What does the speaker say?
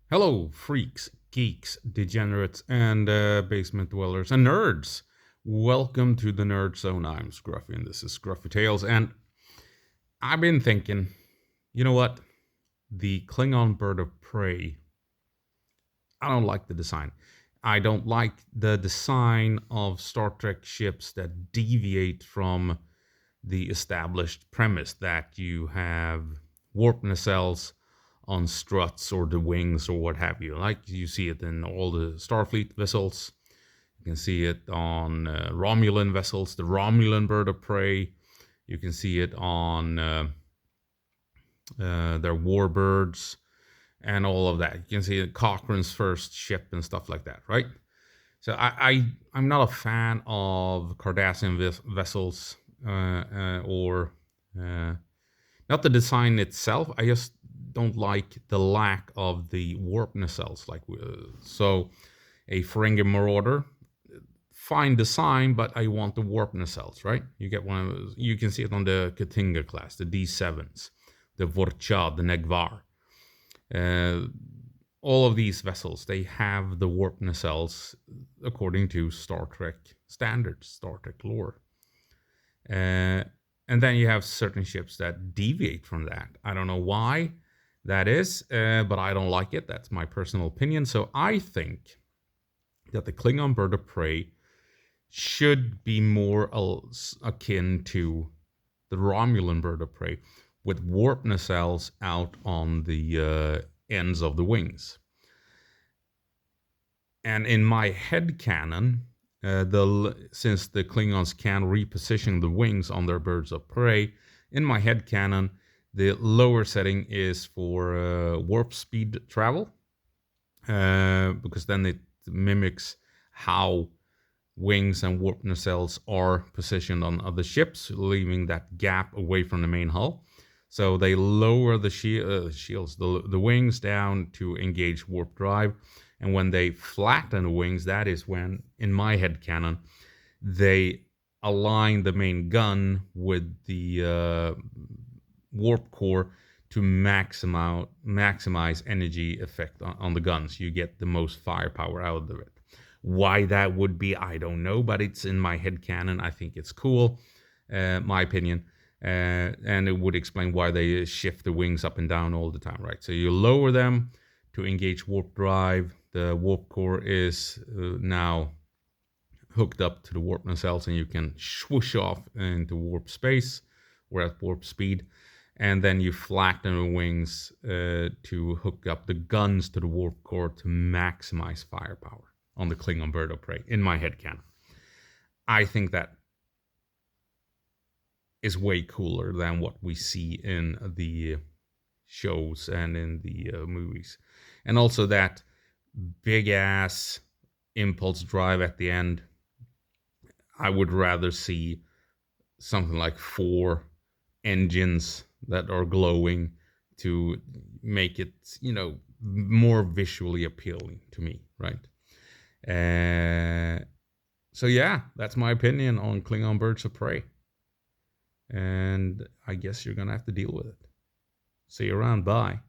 Hello, freaks, geeks, degenerates, and basement dwellers and nerds. Welcome to the Nerd Zone. I'm Scruffy, and this is Scruffy Tales. And I've been thinking, you know what? The Klingon Bird of Prey. I don't like the design. I don't like the design of Star Trek ships that deviate from the established premise that you have warp nacelles on struts or the wings or what have you. Like you see it in all the Starfleet vessels. You can see it on Romulan vessels, the Romulan Bird of Prey. You can see it on their warbirds and all of that. You can see Cochrane's first ship and stuff like that, right? So I'm not a fan of Cardassian vessels or not the design itself. I just don't like the lack of the warp nacelles. So a Ferengi Marauder, fine design, but I want the warp nacelles, right? You get one. You can see it on the Katinga class, the D7s, the Vorcha, the Negvar. All of these vessels, they have the warp nacelles according to Star Trek standards, Star Trek lore. And then you have certain ships that deviate from that. I don't know why that is, but I don't like it. That's my personal opinion. So I think that the Klingon Bird of Prey should be more akin to the Romulan Bird of Prey, with warp nacelles out on the ends of the wings. And in my head canon, since the Klingons can reposition the wings on their birds of prey, in my head canon, the lower setting is for warp speed travel, because then it mimics how wings and warp nacelles are positioned on other ships, leaving that gap away from the main hull. So they lower the shields, the wings down to engage warp drive. And when they flatten the wings, that is when, in my head canon, they align the main gun with the warp core to maximize energy effect on the guns. You get the most firepower out of it. Why that would be, I don't know, but it's in my head canon. I think it's cool, my opinion. And it would explain why they shift the wings up and down all the time, right? So you lower them to engage warp drive. The warp core is now hooked up to the warp nacelles, and you can swoosh off into warp space or at warp speed. And then you flatten the wings to hook up the guns to the warp core to maximize firepower on the Klingon Bird of Prey, in my head canon. I think that is way cooler than what we see in the shows and in the movies. And also that big ass impulse drive at the end. I would rather see something like 4 engines that are glowing to make it, more visually appealing to me, right? So yeah, that's my opinion on Klingon Birds of Prey. And I guess you're gonna have to deal with it. See you around. Bye.